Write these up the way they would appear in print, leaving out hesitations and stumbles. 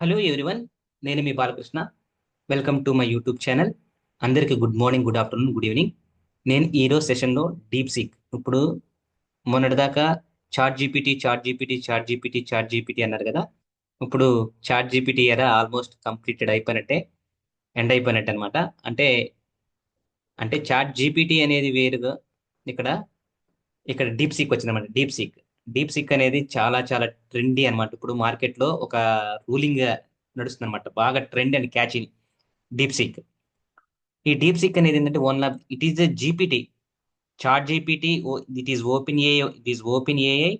Hello everyone. నేను మీ Balakrishna. Welcome to my YouTube channel. అందరికీ good morning, good afternoon, good evening. నేను ఈరోజు సెషన్లో డీప్ సీక్. ఇప్పుడు మొన్నటిదాకా చాట్ జీపీటీ అన్నారు కదా. ఇప్పుడు చాట్ జీపీటీ ఎరా ఆల్మోస్ట్ కంప్లీటెడ్ అయిపోయినట్టే, ఎండ్ అయిపోయినట్టు అనమాట. అంటే అంటే చాట్ జీపీటీ అనేది వేరుగా, ఇక్కడ ఇక్కడ డీప్ సీక్ వచ్చిందన్నమాట. డీప్ సీక్ అనేది చాలా చాలా ట్రెండీ అన్నమాట. ఇప్పుడు మార్కెట్లో ఒక రూలింగ్ నడుస్తుంది అనమాట. బాగా trend and catch DeepSeek. ఈ డీప్ సీక్ అనేది ఏంటంటే it is the GPT. ChatGPT, it is OpenAI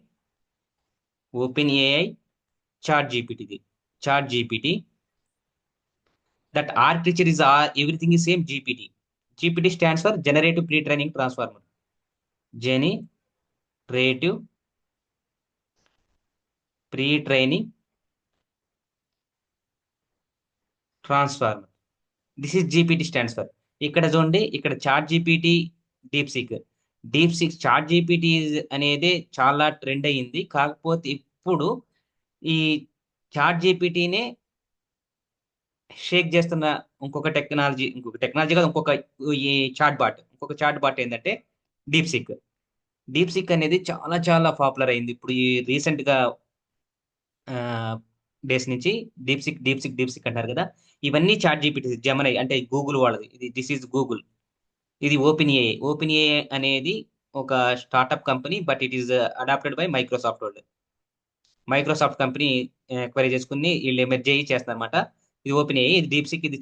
ChatGPT. ChatGPT, that architecture is everything is same GPT. GPT stands for generative pre training transformer. Generative pre training transformer. This is GPT stands for. ఇక్కడ చూడండి, ఇక్కడ ChatGPT, DeepSeek. ChatGPT అనేది చాలా trend అయ్యింది. కాకపోతే ఇప్పుడు ఈ chat జీపీటీనే Sheikh చేస్తున్న ఇంకొక టెక్నాలజీ కాదు, ఈ చాట్ బాట్ ఏంటంటే డీప్ సీక్. డీప్ సీక్ అనేది చాలా చాలా పాపులర్ అయింది ఇప్పుడు ఈ రీసెంట్ గా డేస్ నుంచి. డీప్ సిక్ అంటారు కదా. ఇవన్నీ చాట్ జీపీటీ, జెమినై అంటే గూగుల్ వాళ్ళది. This is Google. ఇది ఓపెన్ ఏఐ అనేది ఒక startup company, but it is adopted by Microsoft company acquire చేసుకుని వీళ్ళు మెర్జ్ అయ్యి చేస్తారన్నమాట. ఇది ఓపెన్ ఏఐ, ఇది డీప్ సిక్, ఇది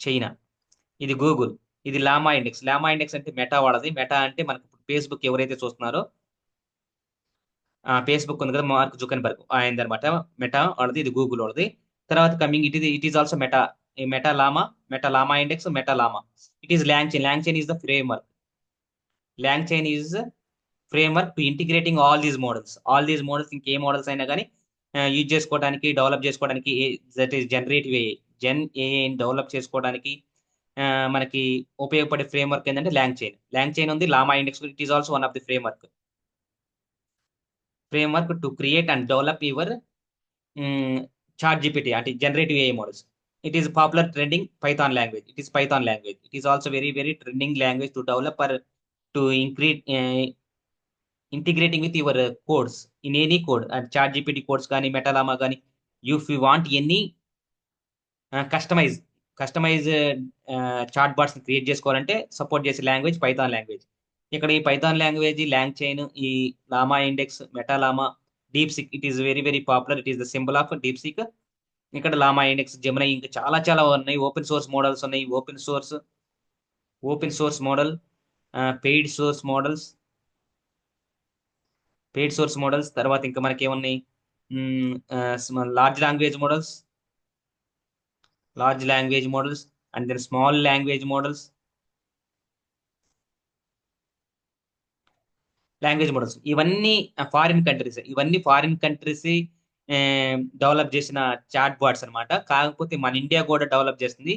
చైనా. ఇది గూగుల్. ఇది లామా ఇండెక్స్ అంటే మెటా వాళ్ళది. మెటా అంటే మనకు ఫేస్బుక్ ఎవరైతే చూస్తున్నారో, ఫేస్బుక్ ఉంది కదా, మార్క్ జుకన్బర్గ్ ఆయనది అనమాట. మెటా వాళ్ళది, ఇది గూగుల్ వాళ్ళది. తర్వాత coming it is also Meta. ఈ Meta LlamaIndex, Meta Llama. It is LangChain is the framework. LangChain is framework to integrating all these models. ఇంకే మోడల్స్ అయినా కానీ యూజ్ చేసుకోవడానికి, డెవలప్ చేసుకోవడానికి, దట్ ఈస్ జనరేటివ్ ఏఐ. ఏఐని develop చేసుకోవడానికి మనకి ఉపయోగపడే ఫ్రేమ్వర్క్ ఏంటంటే లాంగ్ చైన్ ఉంది. LlamaIndex it is also one of the framework to create and develop your ChatGPT అంటే generative AI models. It is popular trending Python language. It is also very very trending language to develop or to create integrating with your codes in any code. ChatGPT codes కానీ, Meta Llama కానీ, if you want any customise customise chat bots create చేసుకోవాలంటే support చేసే language Python language. ఇక్కడ ఈ Python language, LangChain, ఈ LlamaIndex, Meta Llama, DeepSeek, it is very very popular. It is the symbol of DeepSeek. ఇక్కడ LlamaIndex, Gemini, ఇంకా చాలా చాలా ఉన్నాయి. Open source model, paid source models తర్వాత ఇంకా మనకి ఏమున్నాయి? Large language models and then small language models. ఇవన్నీ ఫారిన్ కంట్రీస్ డెవలప్ చేసిన చాట్ బాట్స్ అన్నమాట. కాకపోతే మన ఇండియా కూడా డెవలప్ చేస్తుంది.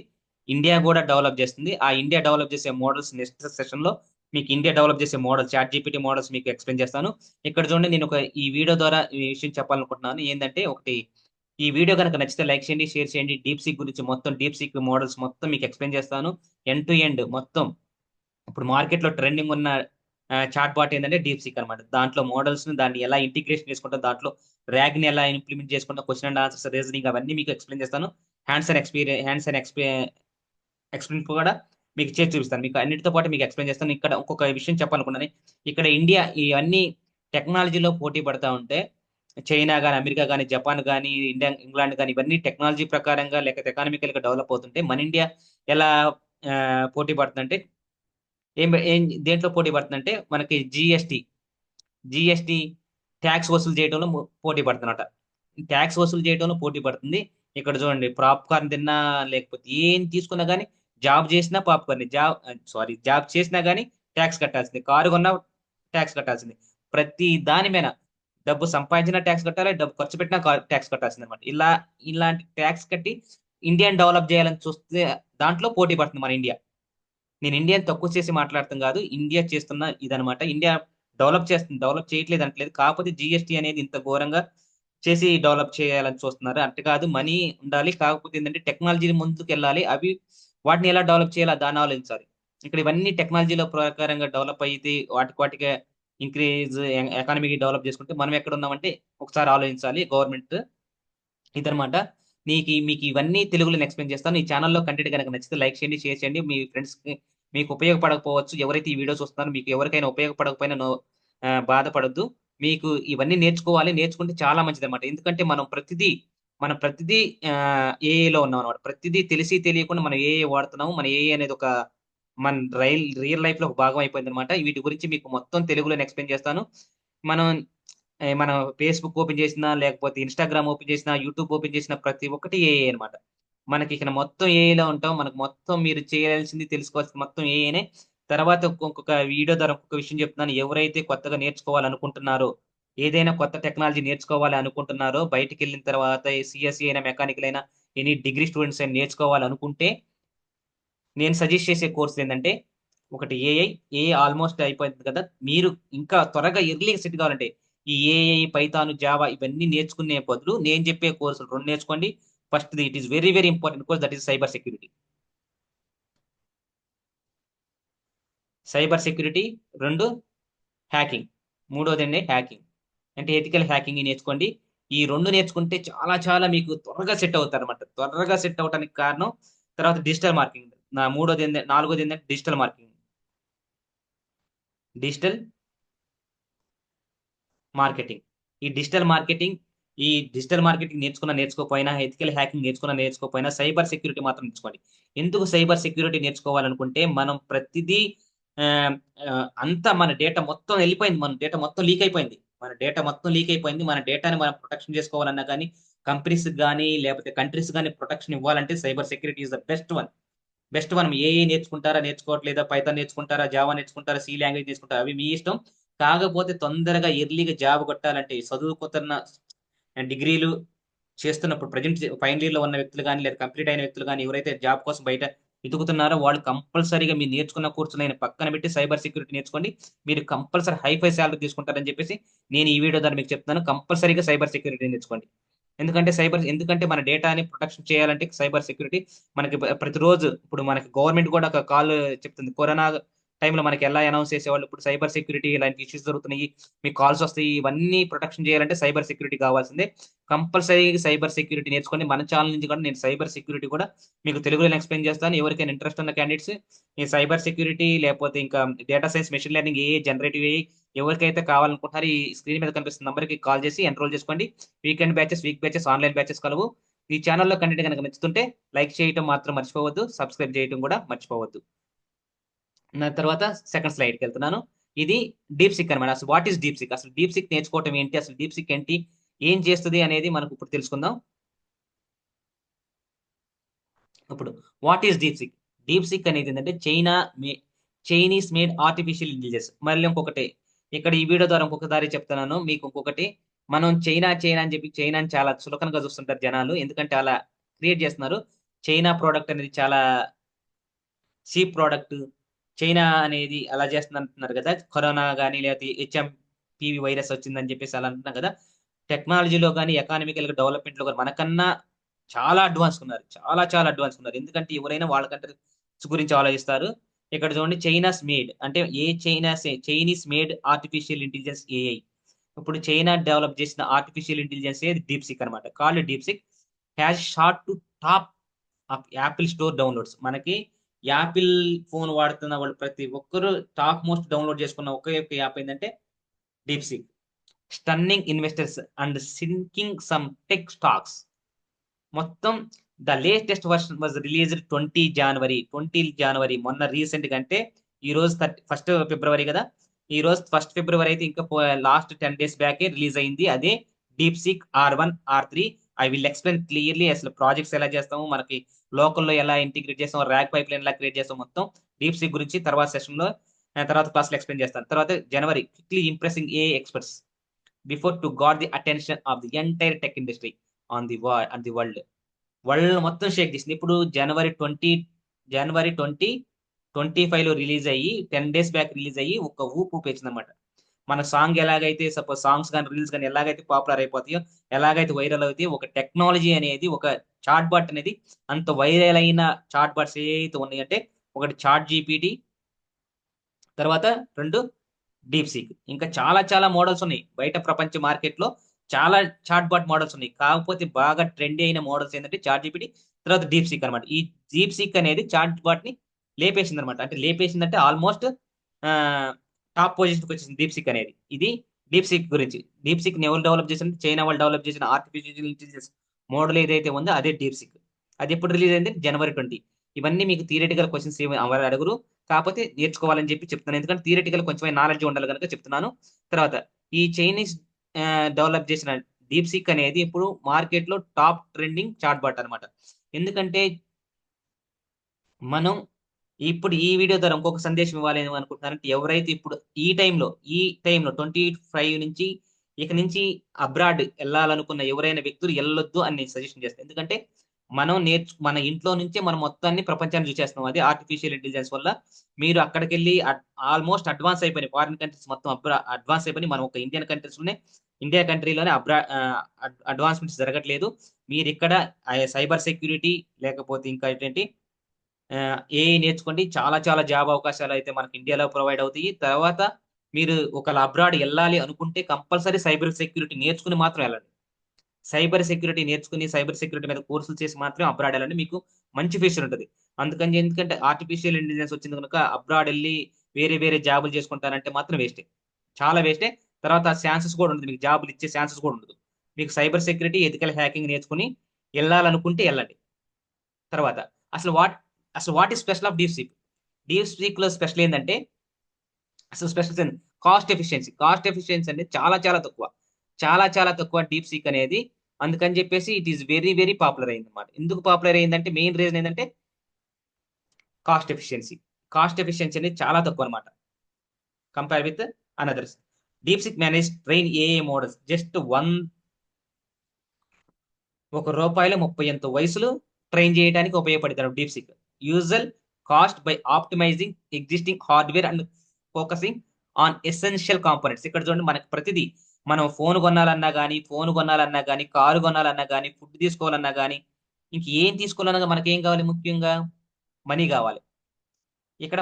ఆ ఇండియా డెవలప్ చేసే మోడల్స్ నెక్స్ట్ సెషన్ లో మీకు ఇండియా డెవలప్ చేసే మోడల్ చాట్ జీపీటీ మోడల్స్ మీకు ఎక్స్ప్లెయిన్ చేస్తాను. ఇక్కడ చూడండి, నేను ఈ వీడియో ద్వారా ఈ విషయం చెప్పాలనుకుంటున్నాను. ఏంటంటే, ఈ వీడియో కనుక నచ్చితే లైక్ చేయండి, షేర్ చేయండి. డీప్ సీక్ మోడల్స్ మొత్తం మీకు ఎక్స్ప్లెయిన్ చేస్తాను, ఎండ్ టు ఎండ్ మొత్తం. ఇప్పుడు మార్కెట్ లో ట్రెండింగ్ ఉన్న చాట్ బాట్ ఏంటంటే డీప్ సీక్ అనమాట. దాంట్లో మోడల్స్ దాన్ని ఎలా ఇంటిగ్రేషన్ చేసుకుంటాం, దాంట్లో ర్యాగ్ ని ఎలా ఇంప్లిమెంట్ చేసుకుంటాం, క్వశ్చన్ అండ్ ఆన్సర్స్, రీజనింగ్, అవన్నీ మీకు ఎక్స్ప్లెయిన్ చేస్తాను. హ్యాండ్స్ అండ్ ఎక్స్ప్లెయిన్ కూడా మీకు చేసి చూపిస్తాను. మీకు అన్నిటితో పాటు మీకు ఎక్స్ప్లెయిన్ చేస్తాను. ఇక్కడ ఇంకొక విషయం చెప్పాలనుకున్నాను. ఇక్కడ ఇండియా ఇవన్నీ టెక్నాలజీలో పోటీ పడతా ఉంటే, చైనా కానీ, అమెరికా కానీ, జపాన్ కానీ, ఇంగ్లాండ్ కానీ, ఇవన్నీ టెక్నాలజీ ప్రకారంగా లేకపోతే ఎకానమికల్ గా డెవలప్ అవుతుంటే, మన ఇండియా ఎలా పోటీ పడుతుందంటే, దేంట్లో పోటీ పడుతుందంటే మనకి జిఎస్టి ట్యాక్స్ వసూలు చేయడంలో పోటీ పడుతున్నట. ట్యాక్స్ వసూలు చేయడంలో పోటీ పడుతుంది. ఇక్కడ చూడండి, పాప్కార్న్ తిన్నా లేకపోతే ఏం తీసుకున్నా కానీ, జాబ్ చేసినా కానీ ట్యాక్స్ కట్టాల్సింది. కారు కొన్నా ట్యాక్స్ కట్టాల్సింది. ప్రతి దాని మీద డబ్బు సంపాదించిన ట్యాక్స్ కట్టాలి, డబ్బు ఖర్చు పెట్టినా ట్యాక్స్ కట్టాల్సింది అనమాట. ఇలాంటి ట్యాక్స్ కట్టి ఇండియాని డెవలప్ చేయాలని చూస్తే దాంట్లో పోటీ పడుతుంది మన ఇండియా. నేను ఇండియాని తక్కువ చేసి మాట్లాడతాం కాదు, ఇండియా చేస్తున్న ఇదనమాట. ఇండియా డెవలప్ చేయట్లేదు అనట్లేదు. కాకపోతే జిఎస్టీ అనేది ఇంత ఘోరంగా చేసి డెవలప్ చేయాలని చూస్తున్నారు. అంటే కాదు, మనీ ఉండాలి. కాకపోతే ఏంటంటే టెక్నాలజీ ముందుకు వెళ్ళాలి. వాటిని ఎలా డెవలప్ చేయాలో దాన్ని ఆలోచించాలి. ఇక్కడ ఇవన్నీ టెక్నాలజీలో ప్రకారంగా డెవలప్ అయితే వాటికి ఇంక్రీజ్ ఎకానమీకి డెవలప్ చేసుకుంటే మనం ఎక్కడ ఉన్నామంటే ఒకసారి ఆలోచించాలి గవర్నమెంట్. ఇదనమాట. మీకు ఇవన్నీ తెలుగులో ఎక్స్ప్లెయిన్ చేస్తాను. ఈ ఛానల్‌లో కంటెంట్ గనక నచ్చితే లైక్ చేయండి, షేర్ చేయండి. మీ ఫ్రెండ్స్‌కి మీకు ఉపయోగపడకపోవచ్చు. ఎవరైతే ఈ వీడియో చూస్తున్నారో మీకు ఎవరికైనా ఉపయోగపడకపోయినా బాధపడొద్దు. మీకు ఇవన్నీ నేర్చుకోవాలి. నేర్చుకుంటే చాలా మంచిదనమాట. ఎందుకంటే మనం ప్రతిదీ ఏఐలో ఉన్నామనమాట. ప్రతిదీ తెలిసి తెలియకుండా మనం ఏఐ వాడుతున్నాము. మన ఏఐ అనేది మన రియల్ లైఫ్‌లో ఒక భాగం అయిపోయిందనమాట. వీటి గురించి మీకు మొత్తం తెలుగులోనే ఎక్స్‌ప్లెయిన్ చేస్తాను. మనం మనం ఫేస్‌బుక్ ఓపెన్ చేసినా, లేకపోతే ఇన్‌స్టాగ్రామ్ ఓపెన్ చేసినా, యూట్యూబ్ ఓపెన్ చేసినా ప్రతి ఒక్కటి ఏఐ అనమాట. మనకి ఇక్కడ మొత్తం ఏఐలో ఉంటాం. మనకు మొత్తం మీరు చేయాల్సింది, తెలుసుకోవాల్సింది మొత్తం ఏఐనే. తర్వాత ఇంకొక వీడియో ద్వారా ఇంకొక విషయం చెప్తున్నాను. ఎవరైతే కొత్తగా నేర్చుకోవాలనుకుంటున్నారో, ఏదైనా కొత్త టెక్నాలజీ నేర్చుకోవాలి అనుకుంటున్నారో, బయటికెళ్ళిన తర్వాత సీఎస్‌ఈ అయినా, మెకానికల్ అయినా, ఎనీ డిగ్రీ స్టూడెంట్స్ అయినా నేర్చుకోవాలనుకుంటే, నేను సజెస్ట్ చేసే కోర్సులేంటంటే, ఒకటి ఏఐ. ఏఐ ఆల్‌మోస్ట్ అయిపోయింది కదా! మీరు ఇంకా త్వరగా ఎర్లీగా సెట్ కావాలంటే, ఈ ఏఐ, పైథాన్, జావా ఇవన్నీ నేర్చుకునే బదులు నేను చెప్పే కోర్సులు 2 నేర్చుకోండి. ఫస్ట్‌ది it is very, very important course, that is cyber security. Cyber security 2, hacking. మూడోదండి హ్యాకింగ్. అంటే ఎథికల్ హ్యాకింగ్ నేర్చుకోండి. ఈ 2 నేర్చుకుంటే చాలా చాలా మీకు త్వరగా సెట్ అవుతారన్నమాట. త్వరగా సెట్ అవ్వటానికి కారణం తర్వాత డిజిటల్ మార్కెటింగ్. నాలుగోదేంటంటే డిజిటల్ మార్కెటింగ్. Digital marketing. ఈ డిజిటల్ మార్కెటింగ్ ఈ డిజిటల్ మార్కెటింగ్ నేర్చుకోకపోయినా, ఎథికల్ హ్యాకింగ్ నేర్చుకోకపోయినా సైబర్ సెక్యూరిటీ మాత్రం నేర్చుకోండి. ఎందుకు సైబర్ సెక్యూరిటీ నేర్చుకోవాలనుకుంటే మనం ప్రతిదీ ఆహ్, అంతా మన డేటా మొత్తం ఎళ్ళిపోయింది. మన డేటా మొత్తం లీక్ అయిపోయింది. మన డేటా మొత్తం లీక్ అయిపోయింది. మన డేటాని మనం ప్రొటెక్షన్ చేసుకోవాలన్నా గానీ, కంపెనీస్‌కి గానీ, లేకపోతే కంట్రీస్ గానీ ప్రొటెక్షన్ ఇవ్వాలంటే cyber security is the best one. Best మనం ఏఐ నేర్చుకుంటారా? నేర్చుకోవట్లేదా? పైథాన్ నేర్చుకుంటారా? జావా నేర్చుకుంటారా? సి లాంగ్వేజ్ నేర్చుకుంటారా? అవి మీ ఇష్టం. కాకపోతే తొందరగా ఎర్లీగా జాబ్ కొట్టాలంటే చదువుకుతున్న డిగ్రీలు చేస్తున్నప్పుడు ప్రెజెంట్ ఫైనల్ ఇయర్‌లో ఉన్న వ్యక్తులు గాని, లేదా కంప్లీట్ అయిన వ్యక్తులు గాని, ఎవరైతే జాబ్ కోసం బయట వెతుకుతున్నారో వాళ్ళు కంపల్సరీగా మీరు నేర్చుకున్న కోర్సులైన పక్కన పెట్టి సైబర్ సెక్యూరిటీ నేర్చుకోండి. మీరు కంపల్సరీ హై సాలరీ తీసుకుంటారని చెప్పేసి నేను ఈ వీడియో ద్వారా మీకు చెప్తున్నాను. కంపల్సరీగా సైబర్ సెక్యూరిటీ నేర్చుకోండి. ఎందుకంటే మన డేటాని ప్రొటెక్షన్ చేయాలంటే సైబర్ సెక్యూరిటీ మనకి ప్రతిరోజు ఇప్పుడు మనకి గవర్నమెంట్ కూడా ఒక కాల్ చెప్తుంది. కరోనా టైంలో మనకి ఎలా అనౌన్స్ చేసేవాళ్ళు. ఇప్పుడు సైబర్ సెక్యూరిటీ ఇలాంటి ఇష్యూస్ జరుగుతున్నాయి. మీకు కాల్స్ వస్తాయి. ఇవన్నీ ప్రొటెక్షన్ చేయాలంటే సైబర్ సెక్యూరిటీ కావాల్సిందే. కంపల్సరీగా సైబర్ సెక్యూరిటీ నేర్చుకోండి. మన ఛానల్ నుంచి కూడా నేను సైబర్ సెక్యూరిటీ కూడా మీకు తెలుగులోనే ఎక్స్‌ప్లెయిన్ చేస్తాను. ఎవరికైనా ఇంట్రెస్ట్ ఉన్న క్యాండిడేట్స్ ఈ సైబర్ సెక్యూరిటీ లేకపోతే ఇంకా data science, machine learning, AI, generative AI ఎవరికైతే కావాలనుకుంటున్నారో ఈ స్క్రీన్ మీద కనిపిస్తున్న నంబర్‌కి కాల్ చేసి ఎన్రోల్ చేసుకోండి. వీక్ బ్యాచెస్, ఆన్‌లైన్ బ్యాచెస్ కలవు. ఈ ఛానెల్‌లో కంటెంట్ గనక నచ్చుతుంటే లైక్ చేయటం మాత్రం మర్చిపోవద్దు. సబ్స్క్రైబ్ చేయటం కూడా మర్చిపోవద్దు. తర్వాత సెకండ్ స్లైడ్‌కెళ్తున్నాను. ఇది డీప్ సీక్ అనమాట. అసలు వాట్ ఈస్ డీప్ సీక్? అసలు డీప్ సీక్ నేర్చుకోవటం ఏంటి? అసలు డీప్ సీక్ ఏంటి? ఏం చేస్తది అనేది మనకు ఇప్పుడు తెలుసుకుందాం. ఇప్పుడు what is deep seek? Deep seek అనేది ఏంటంటే చైనీస్ మేడ్ ఆర్టిఫిషియల్ ఇంటెలిజెన్స్. మళ్ళీ ఇంకొకటి ఇక్కడ ఈ వీడియో ద్వారా ఇంకొకసారి చెప్తున్నాను. మీకు ఇంకొకటి మనం చైనా అని చెప్పి చైనాని చాలా చులకనగా చూస్తుంటారు జనాలు. ఎందుకంటే అలా క్రియేట్ చేస్తున్నారు. చైనా ప్రొడక్ట్ అనేది చాలా చీప్ ప్రొడక్ట్. చైనా అనేది అలా చేస్తుందంటున్నారు గదా! కరోనా గాని లేకపోతే హెచ్ఎంపీవీ వైరస్ వచ్చిందని చెప్పేసి అలా అంటున్నాం గదా! టెక్నాలజీలో గాని, ఎకానమికల్‌గా డెవలప్‌మెంట్‌లో గాని మనకన్నా చాలా అడ్వాన్స్‌గున్నారు. చాలా చాలా అడ్వాన్స్‌గున్నారు. ఎందుకంటే ఎవరైనా వాళ్ళ కంట్రీస్ గురించి ఆలోచిస్తారు. ఇక్కడ చూడండి Chinese made artificial intelligence AI. ఇప్పుడు చైనా డెవలప్ చేసిన ఆర్టిఫిషియల్ ఇంటెలిజెన్సే డీప్ సీక్ అనమాట. Called deep seek has shot to top of Apple store downloads. మనకి యాపిల్ ఫోన్ వాడుతున్న వాళ్ళు ప్రతి ఒక్కరు టాప్ మోస్ట్ డౌన్‌లోడ్ చేసుకున్న ఒకే ఒక్క యాప్ ఏందంటే DeepSeek. Stunning investors and sinking some tech stocks. మొత్తం the latest version was released 20 January. మొన్న రీసెంట్‌గా అంటే ఈరోజు 1 ఫిబ్రవరి గదా! ఈరోజు 1 ఫిబ్రవరి అయితే ఇంకా లాస్ట్ 10 డేస్ బ్యాకే రిలీజ్ అయింది. అదే deep seek R1, R3. I will explain clearly అసలు ప్రాజెక్ట్స్ ఎలా చేస్తాము, మనకి లోకల్‌లో ఎలా ఇంటిగ్రేట్ చేస్తాం, రాగ్ పైప్‌లైన్ ఎలా క్రియేట్ చేస్తాం మొత్తం డీప్ సీక్ గురించి తర్వాత సెషన్‌లో తర్వాత క్లాస్‌లో ఎక్స్‌ప్లెయిన్ చేస్తాను. తర్వాత January quickly impressing AI experts before to got the attention of the entire tech industry on the world. World మొత్తం షేక్ చేసింది. ఇప్పుడు జనవరి 2025లో రిలీజ్ అయ్యి 10 డేస్ బ్యాక్ రిలీజ్ అయ్యి ఒక ఊపు ఊపేసిందన్నమాట. మన సాంగ్ ఎలాగైతే సపోజ్ సాంగ్స్ కానీ రీల్స్ కానీ ఎలాగైతే పాపులర్ అయిపోతాయో, ఎలాగైతే వైరల్ అవుతాయో, ఒక టెక్నాలజీ అనేది ఒక చాట్ బాట్ అనేది అంత వైరల్ అయిన చాట్ బాట్స్ ఏవైతే ఉన్నాయంటే ఒకటి చాట్ జీపీటీ, తర్వాత 2 డీప్ సీక్. ఇంకా చాలా చాలా మోడల్స్ ఉన్నాయి బయట ప్రపంచ మార్కెట్ లో. చాలా చాట్ బాట్ మోడల్స్ ఉన్నాయి. కాకపోతే బాగా ట్రెండ్ అయిన మోడల్స్ ఏంటంటే చాట్ జీపీటీ, తర్వాత డీప్ సీక్ అనమాట. ఈ డీప్ సీక్ అనేది చాట్ బాట్ ని లేపేసింది అనమాట. అంటే లేపేసిందంటే ఆల్మోస్ట్ టాప్ పొజిషన్కి వచ్చేసింది డీప్ సీక్ అనేది. ఇది డీప్ సీక్ గురించి. డీప్ సీక్ ని ఎవరు డెవలప్ చేసిన, చైనా వాళ్ళు డెవలప్ చేసిన ఆర్టిఫిషియల్ ఇంటెలిజెన్స్ మోడల్ ఏదైతే ఉందో అదే డీప్ సీక్. అది ఎప్పుడు రిలీజ్ అయింది? January 20. ఇవన్నీ మీకు థియరిటికల్ క్వశ్చన్స్ ఎవరు అడుగురు, కాకపోతే నేర్చుకోవాలని చెప్పి చెప్తున్నాను. ఎందుకంటే థియరిటికల్ కొంచెం నాలెడ్జ్ ఉండాలి కనుక చెప్తున్నాను. తర్వాత ఈ చైనీస్ డెవలప్ చేసిన డీప్ సీక్ అనేది ఇప్పుడు మార్కెట్ లో టాప్ ట్రెండింగ్ చాట్ బాట్ అనమాట. ఎందుకంటే మనం ఇప్పుడు ఈ వీడియో ద్వారా ఇంకొక సందేశం ఇవ్వాలి అని అనుకుంటున్నారంటే, ఎవరైతే ఇప్పుడు ఈ టైంలో 25 నుంచి ఇక నుంచి అబ్రాడ్ వెళ్ళాలనుకున్న ఎవరైనా వ్యక్తులు వెళ్ళొద్దు అని నేను సజెషన్ చేస్తాను. ఎందుకంటే మన ఇంట్లో నుంచే మనం మొత్తాన్ని ప్రపంచాన్ని చూసేస్తున్నాం. అది ఆర్టిఫిషియల్ ఇంటెలిజెన్స్ వల్ల. మీరు అక్కడికి వెళ్ళి ఆల్మోస్ట్ అడ్వాన్స్ అయిపోయినాయి ఫారిన్ కంట్రీస్ మొత్తం అడ్వాన్స్ అయిపోయి, మనం ఒక ఇండియా కంట్రీలోనే అడ్వాన్స్మెంట్స్ జరగట్లేదు. మీరు ఇక్కడ సైబర్ సెక్యూరిటీ లేకపోతే ఇంకా ఏంటంటే ఏఐ నేర్చుకోండి. చాలా చాలా జాబ్ అవకాశాలు అయితే మనకి ఇండియాలో ప్రొవైడ్ అవుతాయి. తర్వాత మీరు ఒకవేళ అబ్రాడ్ వెళ్ళాలి అనుకుంటే కంపల్సరీ సైబర్ సెక్యూరిటీ నేర్చుకుని మాత్రం వెళ్ళండి. సైబర్ సెక్యూరిటీ నేర్చుకుని సైబర్ సెక్యూరిటీ మీద కోర్సులు చేసి మాత్రం అబ్రాడ్ వెళ్ళండి. మీకు మంచి ఫ్యూచర్ ఉంటుంది. ఎందుకంటే ఆర్టిఫిషియల్ ఇంటెలిజెన్స్ వచ్చింది కనుక అబ్రాడ్ వెళ్ళి వేరే వేరే జాబులు చేసుకుంటారంటే మాత్రం వేస్టే. చాలా వేస్టే. తర్వాత ఛాన్సెస్ కూడా ఉండదు. మీకు జాబులు ఇచ్చే ఛాన్సెస్ కూడా ఉండదు. మీకు సైబర్ సెక్యూరిటీ, ఎథికల్ హ్యాకింగ్ నేర్చుకుని వెళ్ళాలనుకుంటే వెళ్ళండి. తర్వాత అసలు what is special of deep seek? Deep seek లో స్పెషల్ ఏంటంటే, అసలు స్పెషల్ కాస్ట్ ఎఫిషియన్సీ అనేది చాలా చాలా తక్కువ. చాలా చాలా తక్కువ డీప్ సీక్ అనేది. అందుకని చెప్పేసి it is very very popular అయింది అనమాట. ఎందుకు పాపులర్ అయిందంటే మెయిన్ రీజన్ ఏంటంటే కాస్ట్ ఎఫిషియన్సీ. కాస్ట్ ఎఫిషియన్సీ అనేది చాలా తక్కువ అనమాట compare with anothers. DeepSeek manage train AI models just ₹1.30 వయసులు ట్రైన్ చేయడానికి ఉపయోగపడతారు DeepSeek. Usual cost by optimising existing hardware and focusing on essential components. ఇక్కడ చూడండి, మనకి ప్రతిదీ మనం ఫోన్ కొనాలన్నా కానీ కారు కొనాలన్నా కానీ ఫుడ్ తీసుకోవాలన్నా కానీ ఇంక ఏం తీసుకోవాలన్నా మనకేం కావాలి? ముఖ్యంగా మనీ కావాలి. ఇక్కడ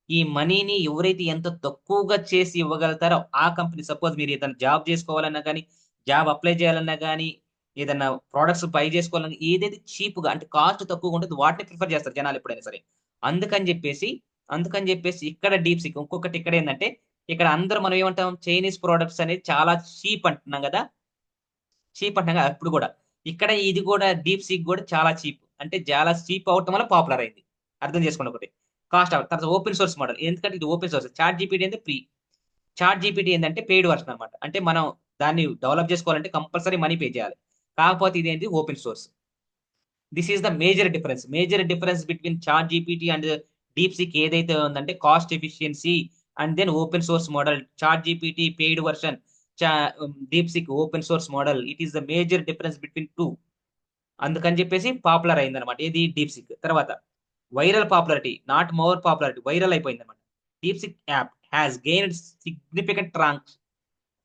ఈ మనీని ఎవరైతే ఎంత తక్కువగా చేసి ఇవ్వగలుగుతారో ఆ కంపెనీ. సపోజ్ మీరు ఏదైనా జాబ్ చేసుకోవాలన్నా కానీ, జాబ్ అప్లై చేయాలన్నా కానీ, ఏదైనా ప్రోడక్ట్స్ బై చేసుకోవాలన్నా, ఏదైతే చీప్ గా అంటే కాస్ట్ తక్కువగా ఉంటుంది వాటిని ప్రిఫర్ చేస్తారు జనాలు ఎప్పుడైనా సరే. అందుకని చెప్పేసి అందుకని చెప్పేసి ఇక్కడ డీప్ సీక్ ఇంకొకటి ఇక్కడ ఏంటంటే, ఇక్కడ అందరూ మనం ఏమంటాం? చైనీస్ ప్రోడక్ట్స్ అనేది చాలా చీప్ అంటున్నాం కదా. అప్పుడు కూడా ఇక్కడ ఇది కూడా డీప్ సీక్ కూడా చాలా చీప్. అంటే చాలా చీప్ అవటం వల్ల పాపులర్ అయింది. అర్థం చేసుకోండి ఒకటి. కాస్ట్ తర్వాత ఓపెన్ సోర్స్ మోడల్. ఎందుకంటే ఇది ఓపెన్ సోర్స్. చాట్ జీపీటీ అంటే ఫ్రీ. చాట్ జీపీటీ ఏంటంటే పెయిడ్ వర్షన్ అనమాట. అంటే మనం దాన్ని డెవలప్ చేసుకోవాలంటే కంపల్సరీ మనీ పే చేయాలి. కాకపోతే ఇదేంటి? Open source. This is the major difference between ChatGPT and DeepSeek ఏదైతే ఉందంటే cost efficiency and then open source model. ChatGPT paid version, DeepSeek open source model. It is the major difference between two. అందుకని చెప్పేసి popular అయింది అనమాట ఇది DeepSeek. తర్వాత viral popularity, not more popularity, viral అయిపోయింది అనమాట. DeepSeek app has gained significant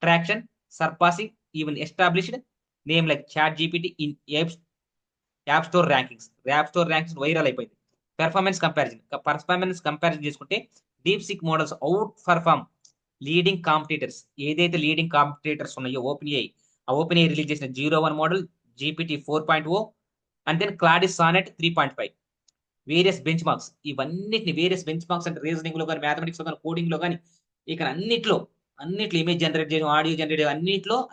traction, surpassing even established name like ChatGPT in app store rankings viral అయిపోయింది. Performance comparison చేసుకుంటే DeepSeek models outperform leading competitors. ఏదైతే leading competitors ఉన్నాయో OpenAI release చేసిన 01 model, GPT 4.0 and then Claude's Sonnet 3.5. Various benchmarks అంటే reasoning లో కానీ, mathematics లో కానీ, కోడింగ్ లో కానీ, ఇక్కడ అన్నిట్లో ఇమేజ్ జనరేట్ చేయడం, ఆడియో జనరేట్ చేయడం,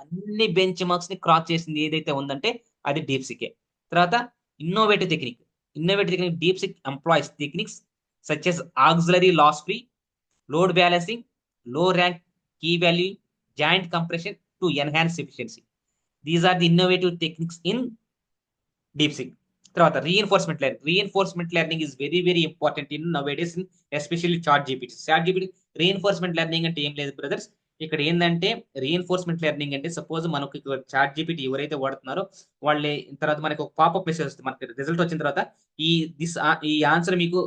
అన్ని బెంచ్ మార్క్స్ ని క్రాస్ చేసింది ఏదైతే ఉందంటే అది డీప్ సీకే. తర్వాత innovative technique DeepSeek employs techniques such as auxiliary loss free, load balancing, low rank key value, joint compression to enhance efficiency. These are the innovative techniques in DeepSeek. తర్వాత reinforcement learning is very very important in nowadays, especially ChatGPT. Reinforcement learning అంటే ఏం లేదు brothers. ఇక్కడ ఏంటంటే reinforcement learning అంటే suppose మనకు ChatGPT ఎవరైతే వాడుతున్నారో వాళ్ళే తర్వాత మనకి ఒక పాపప్ మెసేజ్ వస్తుంది. మనకి రిజల్ట్ వచ్చిన తర్వాత ఈ ఆన్సర్ మీకు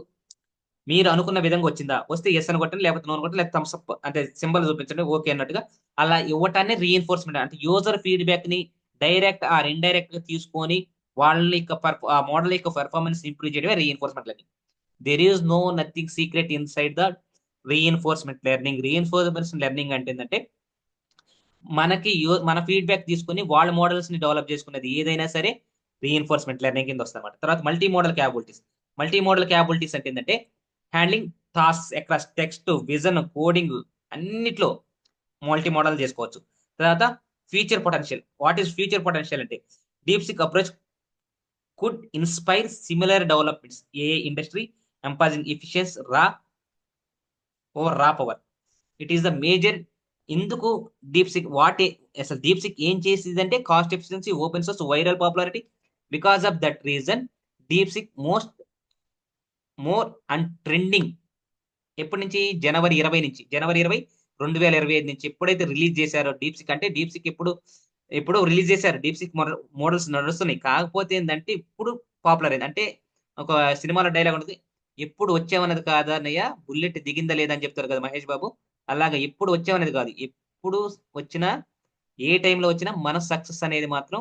మీరు అనుకున్న విధంగా వచ్చిందా, వస్తే ఎస్ అని కొట్టండి, లేకపోతే నో కొట్టండి, లేకపోతే థమ్స్ అప్ అంటే సింబల్ చూపించండి ఓకే అన్నట్టుగా. అలా ఇవ్వటాన్ని రీఎన్ఫోర్స్మెంట్ అంటే యూజర్ ఫీడ్‌బ్యాక్ ని డైరెక్ట్ ఆర్ ఇండైరెక్ట్ గా తీసుకొని వాళ్ళ యొక్క ఆ మోడల్ యొక్క పెర్ఫార్మెన్స్ ఇంప్రూవ్ చేయడమే reinforcement learning. There is no nothing secret inside the reinforcement learning. Reinforcement learning అంటే ఏంటంటే మనకి మన ఫీడ్బ్యాక్ తీసుకొని వాళ్ళ మోడల్స్ ని డెవలప్ చేసుకునేది ఏదైనా సరే రీఎన్ఫోర్స్మెంట్ లెర్నింగ్ కింద వస్తుంది అనమాట. తర్వాత multimodal capabilities. Multimodal capabilities అంటే ఏంటంటే handling task across text, vision, coding అన్నిట్లో మల్టీ మోడల్ చేసుకోవచ్చు. తర్వాత future potential. What is future potential అంటే DeepSeek approach could inspire similar developments a industry emphasizing efficiency raw power. It is the major. ఎందుకు DeepSeek అసలు DeepSeek ఏం చేసింది అంటే cost efficiency, open source, viral popularity. Because of that reason DeepSeek more and trending. ఎప్పటి నుంచి? జనవరి 20 నుంచి, జనవరి 20 2025 నుంచి ఎప్పుడైతే రిలీజ్ చేశారో డీప్ సిక్. అంటే డీప్ సిక్ ఎప్పుడు రిలీజ్ చేశారు, డీప్ సిక్ మోడల్స్ నడుస్తున్నాయి. కాకపోతే ఏంటంటే ఇప్పుడు పాపులర్ అయింది. అంటే ఒక సినిమాలో డైలాగ్ ఉంటుంది, ఎప్పుడు వచ్చామన్నది కాదన్నయ్య, బుల్లెట్ దిగిందా లేదా అని చెప్తారు కదా మహేష్ బాబు. అలాగా ఎప్పుడు వచ్చామనేది కాదు, ఎప్పుడు వచ్చినా ఏ టైంలో వచ్చినా మన సక్సెస్ అనేది మాత్రం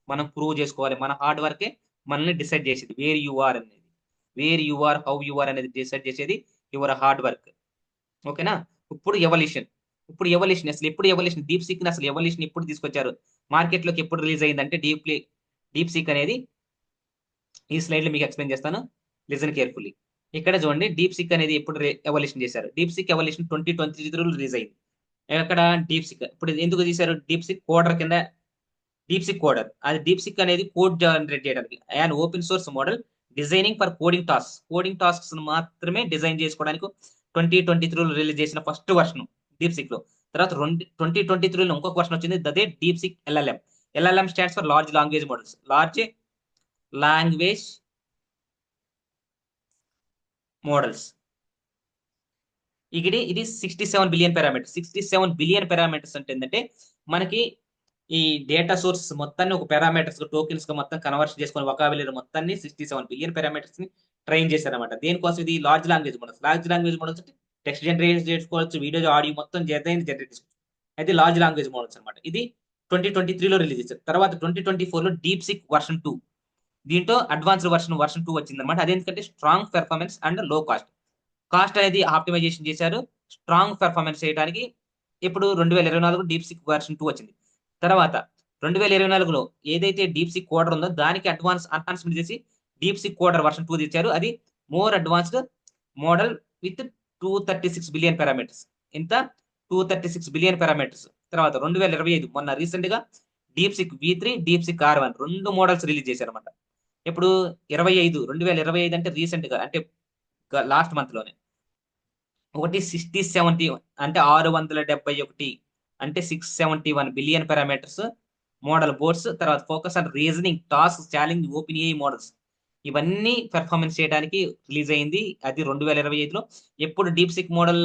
మనం ప్రూవ్ చేసుకోవాలి. మన హార్డ్ వర్కే మనల్ని డిసైడ్ చేసేది. వేర్ యు ఆర్ అనేది, where you are, how you are అనేది డిసైడ్ చేసేది యువర్ హార్డ్ వర్క్. ఓకేనా? ఇప్పుడు ఎవల్యూషన్. అసలు ఎప్పుడు ఎవల్యూషన్, డీప్ సీక్ అసలు ఎవల్యూషన్ ఎప్పుడు తీసుకొచ్చారు మార్కెట్ లోకి, ఎప్పుడు రిలీజ్ అయిందంటే డీప్ సీక్ అనేది ఈ స్లైడ్ లో మీకు ఎక్స్ప్లెయిన్ చేస్తాను. Listen carefully. ఇక్కడ చూడండి, డీప్ సిక్ అనేది ఎప్పుడు ఎవల్యూషన్ చేశారు. డీప్ సిక్ ఎవల్యూషన్ 2023 రిలీజ్ అయింది. ఎక్కడ? DeepSeek. ఇప్పుడు ఎందుకు తీశారు? డీప్ సిక్ కోడర్ కింద. డీప్ సిక్ కోడర్, అది డీప్ సిక్ అనేది కోడ్ జనరేట్ చేయడానికి and open source model designing for coding tasks మాత్రమే డిజైన్ చేసుకోవడానికి 2023 రిలీజ్ చేసిన ఫస్ట్ వర్షన్ డీప్ సిక్ లో. తర్వాత 2023 ఇంకొక వర్షన్ వచ్చింది, అదే DeepSeek LLM. LLM stands for large language models. Large language models. ఇది 67 బిలియన్ పారామీటర్స్. 67 బిలియన్ పారామీటర్స్ అంటే ఏంటంటే మనకి ఈ డేటా సోర్స్ మొత్తాన్ని ఒక పారామీటర్స్ టోకెన్స్ గా మొత్తం కన్వర్ట్ చేసుకుని వొకాబులరీ మొత్తాన్ని 67 బిలియన్ పారామీటర్స్ ని ట్రైన్ చేశారు అనమాట. దేనికోసం? ఇది large language models. Large language models అంటే టెక్స్ట్ జనరేట్ చేసుకోవచ్చు, వీడియో, ఆడియో మొత్తం జనరేట్ చేసుకోవచ్చు. అయితే లార్జ్ లాంగ్వేజ్ మోడల్స్ అనమాట. ఇది 2023లో రిలీజ్ చేశారు. తర్వాత 2024లో డీప్ సిక్ వర్షన్ 2. దీంట్లో అడ్వాన్స్డ్ వర్షన్ 2 వచ్చింది అనమాట. అదేంటంటే స్ట్రాంగ్ పెర్ఫార్మెన్స్ అండ్ లో కాస్ట్ అనేది ఆప్టిమైజేషన్ చేశారు స్ట్రాంగ్ పెర్ఫార్మెన్స్ చేయడానికి. ఇప్పుడు 2024 డీప్ సిక్ వర్షన్ 2 వచ్చింది. తర్వాత 2024లో ఏదైతే డీప్ సిక్ కోడర్ ఉందో దానికి అడ్వాన్స్మెంట్ చేసి డీప్ సిక్ కోడర్ వర్షన్ 2 తెచ్చారు. అది more advanced model with 236 billion parameters. ఇంత 236 బిలియన్ పారామీటర్స్. తర్వాత 2025 మొన్న రీసెంట్ గా deep sick V3, deep sick R1 రెండు మోడల్స్ రిలీజ్ చేశారు అనమాట. ఇప్పుడు 2025 అంటే రీసెంట్ గా, అంటే లాస్ట్ మంత్ లోనే. ఒకటి 6070 అంటే 671, అంటే 671 బిలియన్ పారామీటర్స్ మోడల్ బోర్డ్స్. తర్వాత focus on reasoning, task, challenge, open AI models. ఇవన్నీ పెర్ఫార్మెన్స్ చేయడానికి రిలీజ్ అయింది. అది 2025లో. ఎప్పుడు డీప్ సిక్ మోడల్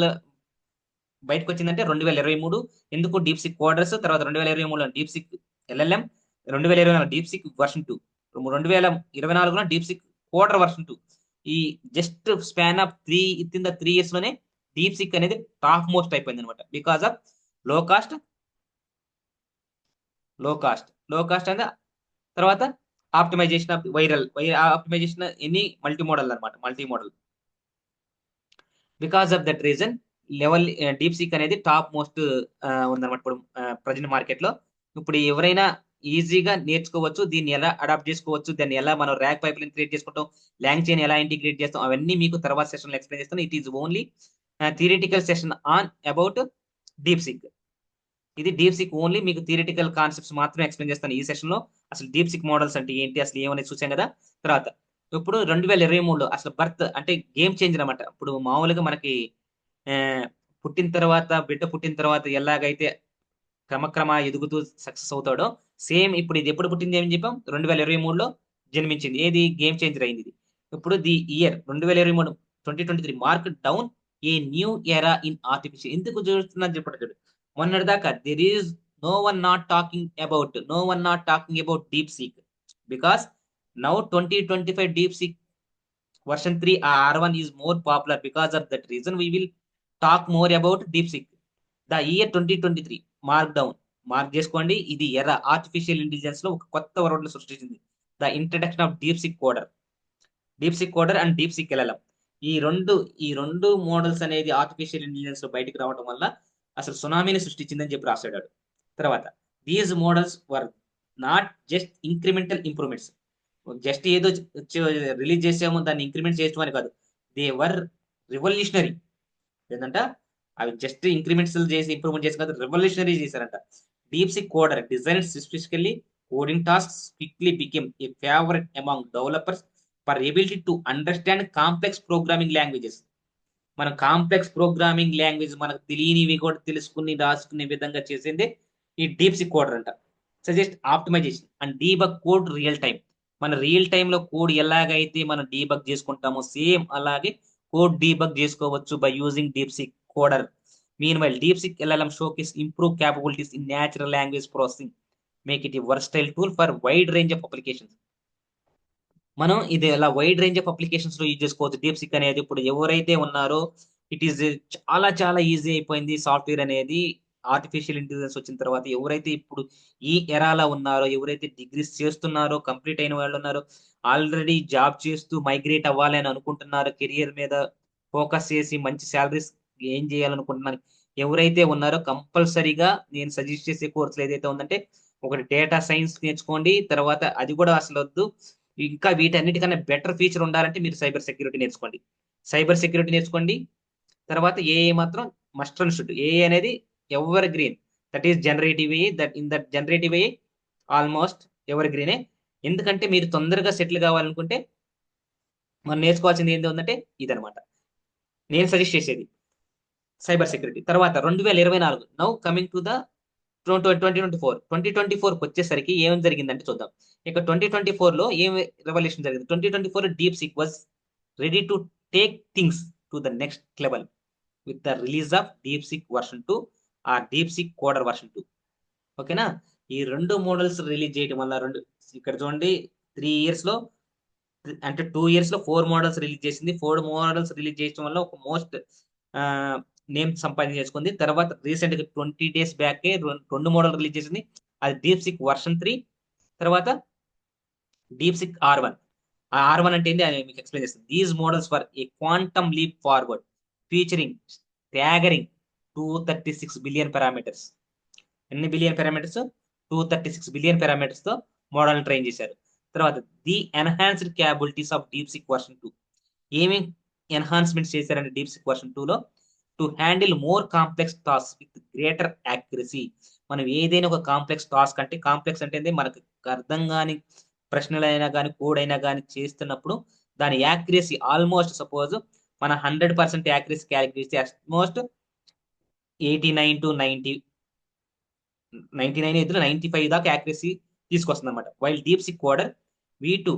బయటకు వచ్చిందంటే 2023. ఎందుకు? DeepSeek coders. తర్వాత 2023లో DeepSeek LLM, 2024 DeepSeek version 2, 2024 DeepSeek coder version 2. ఈ జస్ట్ స్పాన్ ఆఫ్ 3 ఇయర్స్ లోనే డీప్ సిక్ అనేది టాప్ మోస్ట్ అయిపోయింది అనమాట. Because of low cost low cost and తర్వాత optimisation of optimisation any multi model అనమాట. Multi model. Because of that reason level DeepSeek అనేది top most ఉందన్నమాట ఇప్పుడు present market లో. ఇప్పుడు ఎవరైనా ఈజీగా నేర్చుకోవచ్చు, దీన్ని ఎలా అడాప్ట్ చేసుకోవచ్చు, దాన్ని ఎలా మనం ర్యాక్ పైప్లైన్ క్రియేట్ చేసుకుంటాం, ల్యాంగ్ చైన్ ఎలా ఇంటిగ్రేట్ చేస్తాం, అవన్నీ మీకు తర్వాత సెషన్ లో ఎక్స్ప్లెయిన్ చేస్తాను. It is only theoretical session on about DeepSeek. ఇది డీప్ సిక్ ఓన్లీ మీకు థియరిటికల్ కాన్సెప్ట్స్ మాత్రమే ఎక్స్ప్లెయిన్ చేస్తాను ఈ సెషన్ లో. అసలు డీప్ సిక్ మోడల్స్ అంటే ఏంటి, అసలు ఏమనేది చూసాం కదా. తర్వాత ఇప్పుడు 2023లో అసలు బర్త్ అంటే గేమ్ చేంజర్ అనమాట. ఇప్పుడు మామూలుగా మనకి బిడ్డ పుట్టిన తర్వాత ఎలాగైతే క్రమక్రమ ఎదుగుతూ సక్సెస్ అవుతాడో, సేమ్ ఇప్పుడు ఇది ఎప్పుడు పుట్టింది ఏమని చెప్పాం? 2023లో జన్మించింది. ఏది? గేమ్ చేంజర్ అయింది ఇది. ఇప్పుడు the year 2023, 2023 mark down a new era in artificial. ఎందుకు చూస్తున్నా చెప్పండి. మొన్నటిదాకా there is no one not talking about DeepSeek. Because now 2025 DeepSeek version 3 R1 is more popular. Because of that reason, we will talk more about DeepSeek. The year 2023 mark చేసుకోండి. ఇది ఎరా artificial intelligence లో ఒక కొత్త world సృష్టించింది. The introduction of DeepSeek coder and DeepSeek LLM. ఈ రెండు models అనేది ఆర్టిఫిషియల్ ఇంటెలిజెన్స్ లో బయటకు రావడం వల్ల అసలు సునామీని సృష్టించిందని చెప్పి రాశాడు. తర్వాత these models were not just incremental improvements. Just ఏదో రిలీజ్ చేసాము దాన్ని ఇంక్రిమెంట్ చేయడం అని కాదు. They were revolutionary. ఏంటంట అవి జస్ట్ ఇంక్రిమెంట్స్ చేసి ఇంప్రూవ్మెంట్ చేసి కాదు, రెవల్యూషనరీ చేశారంట. DeepSeek coder design specifically coding tasks quickly became a favourite among developers for ability to understand complex programming languages. మనం కాంప్లెక్స్ ప్రోగ్రామింగ్ లాంగ్వేజ్ మనకు తెలియనివి కూడా తెలుసుకుని రాసుకునే విధంగా చేసిందే ఈ డీప్ సిక్ కోడర్ అంట. Suggest optimization and debug code real time. మన రియల్ టైంలో కోడ్ ఎలాగైతే మనం డీబగ్ చేసుకుంటామో సేమ్ అలాగే కోడ్ డీబగ్ చేసుకోవచ్చు by using DeepSeek coder. Meanwhile DeepSeek LLM showcase improve capabilities in natural language processing, make it a versatile tool for wide range of applications. మనం ఇది అలా wide range of applications లో use చేసుకోవచ్చు. Deep sick అనేది ఇప్పుడు ఎవరైతే ఉన్నారో it is చాలా చాలా ఈజీ అయిపోయింది. సాఫ్ట్వేర్ అనేది ఆర్టిఫిషియల్ ఇంటెలిజెన్స్ వచ్చిన తర్వాత ఎవరైతే ఇప్పుడు ఈ ఎరాలో ఉన్నారో, ఎవరైతే డిగ్రీస్ చేస్తున్నారో, కంప్లీట్ అయిన వాళ్ళు ఉన్నారో, ఆల్రెడీ జాబ్ చేస్తూ మైగ్రేట్ అవ్వాలి అని అనుకుంటున్నారో, కెరియర్ మీద ఫోకస్ చేసి మంచి శాలరీస్ గెయిన్ చేయాలనుకుంటున్నారు ఎవరైతే ఉన్నారో కంపల్సరీగా నేను సజెస్ట్ చేసే కోర్సులు ఏదైతే ఉందంటే ఒకటి డేటా సైన్స్ నేర్చుకోండి. తర్వాత అది కూడా అసలు వద్దు, ఇంకా వీటన్నిటికన్నా బెటర్ ఫీచర్ ఉండాలంటే మీరు సైబర్ సెక్యూరిటీ నేర్చుకోండి. సైబర్ సెక్యూరిటీ నేర్చుకోండి. తర్వాత ఏఏ మాత్రం మస్ట్ అండ్ షుడ్. ఏఏ అనేది evergreen. That is generative AI. That generative AI almost ఎవర్ గ్రీనే. ఎందుకంటే మీరు తొందరగా సెటిల్ కావాలనుకుంటే మనం నేర్చుకోవాల్సింది ఏంటి ఉందంటే ఇదనమాట నేను సజెస్ట్ చేసేది సైబర్ సెక్యూరిటీ. తర్వాత 2024 నౌ కమింగ్ టు ద 2024 వచ్చేసరికి ఏం జరిగిందంటే చూద్దాం. ఇక 2024 లో ఏం రెవల్యూషన్ జరిగింది. 2024 DeepSeek was ready to take things to the next level with the release of DeepSeek version 2 ఆ డీప్ సిక్ కోడర్ వర్షన్ 2. ఓకేనా. ఈ రెండు మోడల్స్ రిలీజ్ చేయడం వల్ల ఇక్కడ చూడండి 3 years లో అంటే 2 years లో 4 మోడల్స్ రిలీజ్ చేసింది. 4 మోడల్స్ రిలీజ్ చేయడం వల్ల ఒక మోస్ట్ నేమ్ సంపాదించేసుకుంది. తర్వాత రీసెంట్ గా 20 days బ్యాక్ రెండు మోడల్ రిలీజ్ చేసింది. అది డీప్ సిక్ వర్షన్ 3, తర్వాత డీప్ సిక్ R1. ఆ R1 అంటే ఏంటి అని మీకు ఎక్స్ప్లెయిన్ చేస్తుంది. These models for a quantum leap forward featuring staggering 236 billion parameters. ఎన్ని బిలియన్ పారామీటర్స్? 236 బిలియన్ పారామీటర్స్ తో మోడల్ ట్రైన్ చేశారు. తర్వాత the enhanced capabilities of DeepSeek version 2. ఏమి ఎన్హాన్స్మెంట్స్ చేశారంటే డీప్ సిక్ వర్షన్ 2 లో to handle more complex task with greater accuracy. మనం ఏదైనా ఒక కాంప్లెక్స్ టాస్క్ అంటే కాంప్లెక్స్ అంటే మనకు అర్థం కాని ప్రశ్నలైనా కానీ కోడ్ అయినా కానీ చేస్తున్నప్పుడు దాని యాక్యురసీ ఆల్మోస్ట్ సపోజ్ మన 100% యాక్యురసీ క్యాలిక్యులేట్ చేస్తే ఆల్మోస్ట్ 89 to 99 అయితే 95 దాకా యాక్యురసీ తీసుకొస్తుంది అనమాట. While DeepSeek coder V2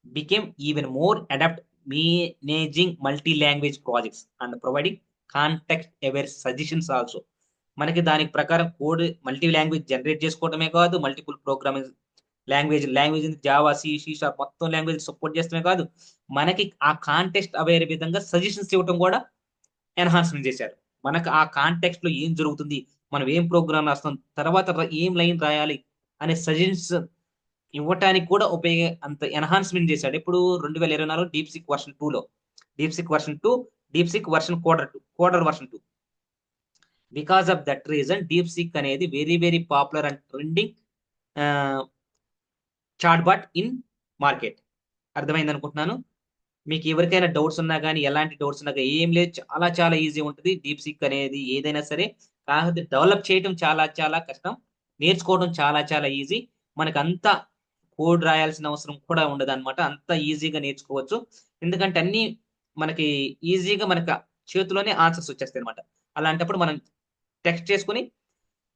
became even more adept managing multi-language projects and providing context-aware suggestions also. మనకి దానికి ప్రకారం కోడ్ మల్టీ లాంగ్వేజ్ జనరేట్ చేసుకోవడమే కాదు, multiple programming language Java, C sharp మొత్తం లాంగ్వేజ్ సపోర్ట్ చేస్తమే కాదు, మనకి ఆ కాంటెక్స్ట్ అవేర్ విధంగా సజెషన్స్ ఇవ్వడం కూడా ఎన్హాన్స్మెంట్ చేశారు. మనకు ఆ కాంటెక్స్ట్ లో ఏం జరుగుతుంది, మనం ఏం ప్రోగ్రామ్ రాస్తాం, తర్వాత ఏం లైన్ రాయాలి అనే సజెషన్స్ ఇవ్వటానికి కూడా అంత ఎన్హాన్స్మెంట్ చేశాడు. ఇప్పుడు 2024 డీప్ సిక్ వర్షన్ 2 లో DeepSeek version 2, DeepSeek version coder version 2. Because of that reason DeepSeek అనేది very very popular and trending chatbot in market. అర్థమైంది అనుకుంటున్నాను. మీకు ఎవరికైనా డౌట్స్ ఉన్నా కానీ ఎలాంటి డౌట్స్ ఉన్నా ఏం లేదు, చాలా చాలా ఈజీ ఉంటుంది డీప్ సిక్ అనేది ఏదైనా సరే. కాకపోతే డెవలప్ చేయడం చాలా చాలా కష్టం, నేర్చుకోవడం చాలా చాలా ఈజీ. మనకు అంత కోడ్ రాయాల్సిన అవసరం కూడా ఉండదు అనమాట. అంత ఈజీగా నేర్చుకోవచ్చు. ఎందుకంటే అన్ని మనకి ఈజీగా మనకు చేతిలోనే ఆన్సర్స్ వచ్చేస్తాయి అనమాట. అలాంటప్పుడు మనం టెక్స్ట్ చేసుకుని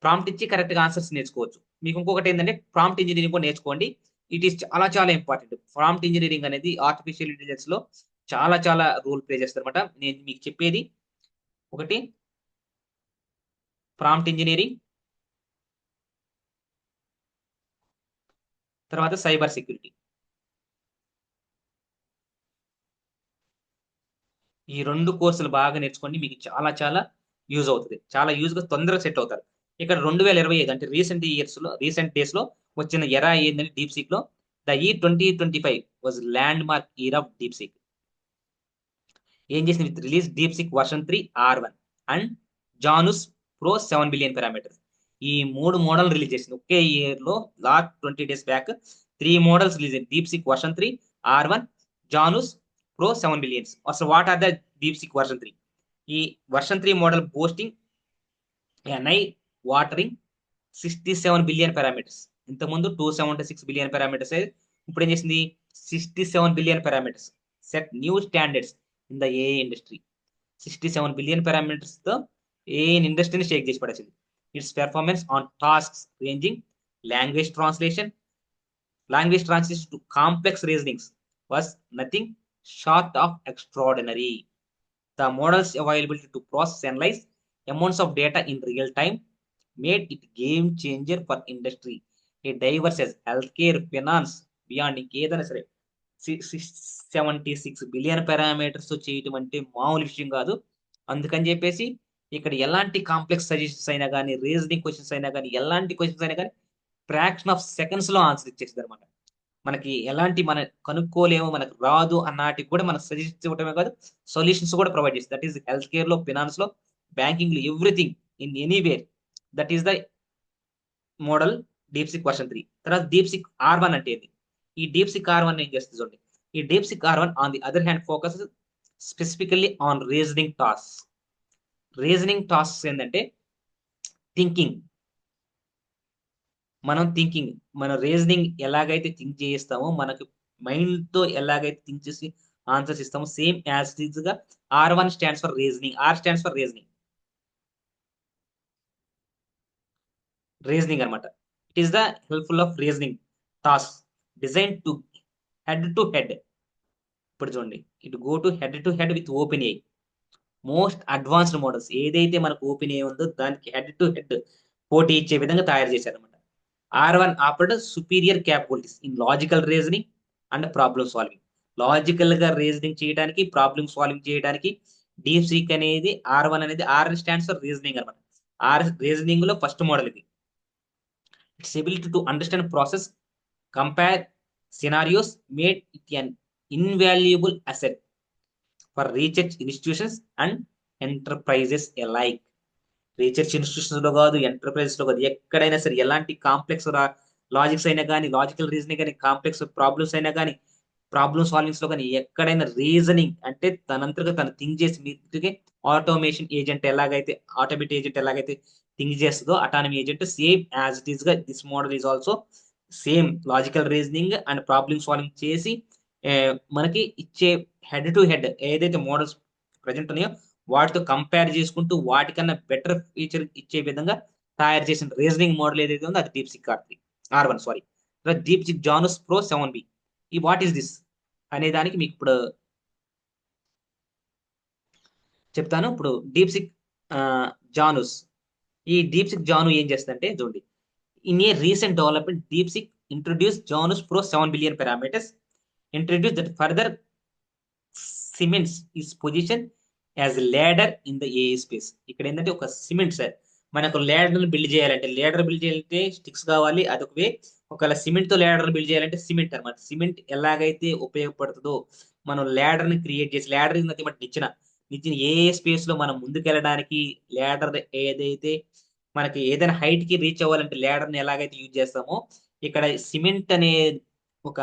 ప్రాంప్ట్ ఇచ్చి కరెక్ట్ గా ఆన్సర్స్ నేర్చుకోవచ్చు. మీకు ఇంకొకటి ఏంటంటే ప్రాంప్ట్ ఇంజనీరింగ్ కూడా నేర్చుకోండి. ఇట్ ఈస్ చాలా చాలా ఇంపార్టెంట్. ప్రాంప్ట్ ఇంజనీరింగ్ అనేది ఆర్టిఫిషియల్ ఇంటెలిజెన్స్ లో చాలా చాలా రోల్ ప్లే చేస్తారు అనమాట. నేను మీకు చెప్పేది ఒకటి ప్రాంప్ట్ ఇంజనీరింగ్, తర్వాత సైబర్ సెక్యూరిటీ. ఈ 2 కోర్సులు బాగా నేర్చుకోండి. మీకు చాలా చాలా యూజ్ అవుతది. చాలా యూజ్‌గా తొందరగా సెట్ అవుతారు. ఇక్కడ 2025 అంటే రీసెంట్ డేస్‌లో వచ్చిన ఎరా ఏందంటే డీప్‌సీక్‌లో the year 2025 was landmark year of DeepSeek. ఏం చేసింది with release DeepSeek version 3 R1 and Janus pro 7 billion parameters. ఈ 3 మోడల్ రిలీజ్ చేసింది. ఒకే ఇయర్‌లో last 20 days back 3 models release అయ్యాయి. DeepSeek version 3, R1, Janus pro 7 billions. అసలు what are the DeepSeek version 3? ఈ version 3 model boasting an eye watering 67 billion parameters. ఇంతకుముందు 276 billion parameters. ఇప్పుడు ఏం చేసింది 67 billion parameters. Set new standards in the AI industry. 67 billion parameters తో AI ఇండస్ట్రీని షేక్ చేసి పడేసింది. It's performance on tasks ranging language translation to complex reasonings was nothing short of extraordinary. The model's availability to process and analyze amounts of data in real time made it game changer for industry. A diverse as healthcare, finance, beyond ఇంకేదైనా సరే 76 billion parameters చేయటం అంటే మామూలు విషయం కాదు. అందుకని చెప్పేసి ఇక్కడ ఎలాంటి కాంప్లెక్స్ సజెషన్స్ అయినా కానీ, రీజనింగ్ క్వశ్చన్స్ అయినా కానీ, ఎలాంటి క్వశ్చన్స్ అయినా కానీ ఫ్రాక్షన్ ఆఫ్ సెకండ్స్ లో ఆన్సర్ ఇచ్చేసింది అనమాట. మనకి ఎలాంటి మన కనుక్కోలేము, మనకు రాదు అన్నాటికి కూడా మనకు సజెషన్స్ ఇవ్వటమే కాదు, సొల్యూషన్స్ కూడా ప్రొవైడ్ చేస్తుంది. దట్ ఈస్ హెల్త్ కేర్ లో, ఫినాన్స్ లో, బ్యాంకింగ్ లో, everything in anywhere. That is the model డీప్సిక్ version 3. తర్వాత డీప్సిక్ R1 అంటే ఏంది? ఈ డీప్సిక్ R1 ఏం చేస్తుంది చూడండి. ఈ డీప్సిక్ R1 on the other hand focus specifically on reasoning task. Reasoning task ఏంటంటే థింకింగ్. మన రీజనింగ్ ఎలాగైతే థింక్ చేస్తామో, మనకు మైండ్ తో ఎలాగైతే థింక్ చేసి ఆన్సర్స్ ఇస్తామో, సేమ్ యాజ్ ఇట్ ఈజ్ గా R1 stands for reasoning. R stands for reasoning. Reasoning అనమాట. It is the helpful of reasoning task design to head to head. ఇప్పుడు చూడండి, it go to head with OpenAI. Most advanced models ఏదైతే మనకు open AI ఉందో దానికి head to head పోటీ ఇచ్చే విధంగా తయారు చేశారనమాట. R1 offered superior capabilities in logical reasoning and problem solving. Logical గా రీజనింగ్ చేయడానికి, ప్రాబ్లమ్ సాల్వింగ్ చేయడానికి డీప్ సీక్ అనేది R1 అనేది R స్టాండ్స్ ఫర్ రీజనింగ్ అనమాట. ఆర్ రీజనింగ్ లో ఫస్ట్ మోడల్ ఇది. Its ability to understand process, compare scenarios made it an invaluable asset for research institutions and enterprises alike. Research institutions లో కాదు, enterprises లో కాదు, ఎక్కడైనా సరే ఎలాంటి కాంప్లెక్స్ లాజిక్స్ అయినా కానీ, లాజికల్ రీజనింగ్ కానీ, కాంప్లెక్స్ ప్రాబ్లమ్స్ అయినా కానీ, ప్రాబ్లమ్ సాల్వింగ్స్ లో కానీ, ఎక్కడైనా రీజనింగ్ అంటే తనంతగా తను థింక్ చేసి మీకే ఆటోమేషన్ ఏజెంట్ ఎలాగైతే, ఆటోమేటిక్ ఏజెంట్ ఎలాగైతే థింక్ చేస్తుందో, autonomy agent same as it is గా this model is also same logical reasoning and problem solving చేసి మనకి ఇచ్చే హెడ్ టు హెడ్ ఏదైతే మోడల్స్ ప్రజెంట్ ఉన్నాయో వాటితో కంపేర్ చేసుకుంటూ వాటికన్నా బెటర్ ఫీచర్ ఇచ్చే విధంగా తయారు చేసిన రీజనింగ్ మోడల్ ఏదైతే ఉందో అది డీప్సిక్ R1 sorry. డీప్సిక్ Janu's pro 7B. ఈ వాట్ ఈస్ దిస్ అనే దానికి మీకు ఇప్పుడు చెప్తాను. ఇప్పుడు డీప్సిక్ జానూస్, ఈ డీప్సిక్ జాను ఏం చేస్తుందంటే చూడండి, in a recent development డీప్సిక్ introduce Janu's pro 7 billion parameters introduce that further cements is position as ladder in the AI space. ఇక్కడ ఏంటంటే ఒక సిమెంట్ సార్, మనకు ల్యాడర్ బిల్డ్ చేయాలంటే, స్టిక్స్ కావాలి, అదొక వే. ఒకవేళ సిమెంట్ తో ల్యాడర్ బిల్డ్ చేయాలంటే సిమెంట్ అనమాట. సిమెంట్ ఎలాగైతే ఉపయోగపడుతుందో మనం ల్యాడర్ ని క్రియేట్ చేసి, ల్యాడర్ నిచ్చిన ఏ స్పేస్ లో మనం ముందుకెళ్ళడానికి ల్యాడర్ ఏదైతే మనకి ఏదైనా హైట్ కి రీచ్ అవ్వాలంటే ల్యాడర్ ని ఎలాగైతే యూజ్ చేస్తామో, ఇక్కడ సిమెంట్ అనే ఒక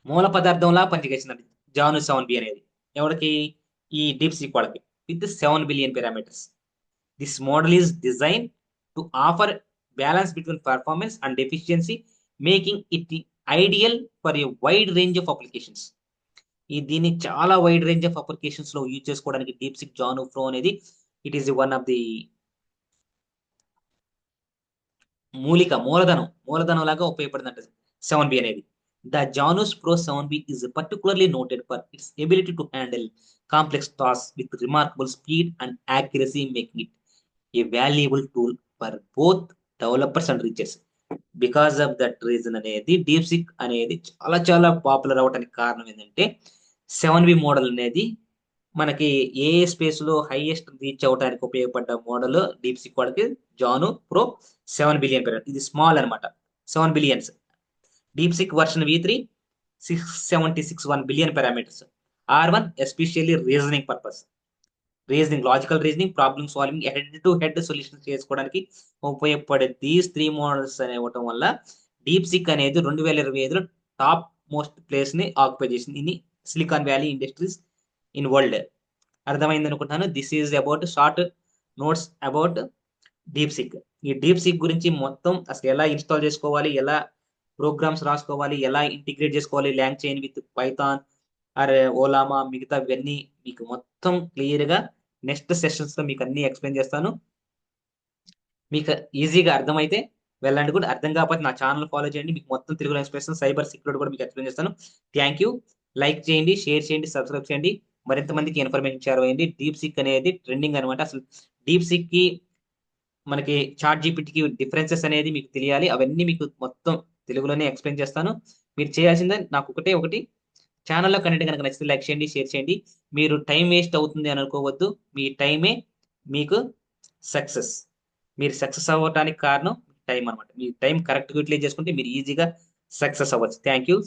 మూల పదార్థంలా పనిచేసిందండి జాను 7B అనేది. ఎవరికి? ఈ డీప్ సీక్ వాళ్ళకి, with 7 billion parameters. This model is design to offer balance between performance and efficiency, making it ideal for a wide range of applications. ఈ దీన్ని చాలా వైడ్ రేంజ్ ఆఫ్ అప్లికేషన్స్ లో యూజ్ చేసుకోవడానికి deep seek Janu pro అనేది it is one of the మూలధనం లాగా ఉపయోగపడుతుంది 7B అనేది. The Janu's pro 7B is particularly noted for its ability to handle complex tasks with remarkable speed and accuracy, making it a valuable tool for both developers and researchers. Because of that reason అనేది deep sick అనేది చాలా చాలా popular అవడానికి కారణం ఏంటంటే 7V model అనేది మనకి ఏ స్పేస్లో హైయెస్ట్ రీచ్ అవడానికి ఉపయోగపడ్డ మోడల్ డీప్సిక్ వాడికి జాను ప్రో 7 బిలియన్ ఇది స్మాల్ అనమాట. 7 billions. డీప్సిక్ version V3 676 parameters. R1 especially reasoning purpose, logical reasoning, problem solving, head to head solution చేసుకోవడానికి ఉపయోగపడే దీస్ 3 మోడల్స్ అని ఇవ్వటం వల్ల డీప్సిక్ అనేది 2025లో టాప్ మోస్ట్ ప్లేస్ ని ఆక్యుపై చేసింది in silicon valley industries in world. అర్థమైంది అనుకుంటున్నాను. This is about short notes about డీప్సిక్. ఈ డీప్సిక్ గురించి మొత్తం అసలు ఎలా ఇన్స్టాల్ చేసుకోవాలి, ఎలా ప్రోగ్రామ్స్ రాసుకోవాలి, ఎలా ఇంటిగ్రేట్ చేసుకోవాలి LangChain with Python or Ollama, మిగతా ఇవన్నీ మీకు మొత్తం క్లియర్ గా నెక్స్ట్ సెషన్స్ లో మీకు అన్ని ఎక్స్ప్లెయిన్ చేస్తాను. మీకు ఈజీగా అర్థమైతే వెళ్ళండి, కూడా అర్థం కాకపోతే నా ఛానల్ ఫాలో చేయండి. మీకు మొత్తం తెలుగులో ఎక్స్ప్రెషన్, సైబర్ సెక్యూరిటీ కూడా మీకు ఎక్స్ప్లెయిన్ చేస్తాను. Thank you. లైక్ చేయండి, షేర్ చేయండి, సబ్స్క్రైబ్ చేయండి, మరింత మందికి ఇన్ఫర్మేషన్ షేర్ అయ్యింది. డీప్ సిక్ అనేది ట్రెండింగ్ అనమాట. అసలు డీప్ సిక్ కి మనకి చాట్ జీపీటీకి డిఫరెన్సెస్ అనేది మీకు తెలియాలి. అవన్నీ మీకు మొత్తం తెలుగులోనే ఎక్స్ప్లెయిన్ చేస్తాను. మీరు చేయాల్సిందే నాకు ఒకటి ఛానల్లో కంటెంట్ కనుక నచ్చితే లైక్ చేయండి, షేర్ చేయండి. మీరు టైం వేస్ట్ అవుతుంది అని అనుకోవద్దు. మీ టైమే మీకు సక్సెస్. మీరు సక్సెస్ అవ్వడానికి కారణం టైం అనమాట. మీ టైం కరెక్ట్గా యూటిలైజ్ చేసుకుంటే మీరు ఈజీగా సక్సెస్ అవ్వచ్చు. Thank you.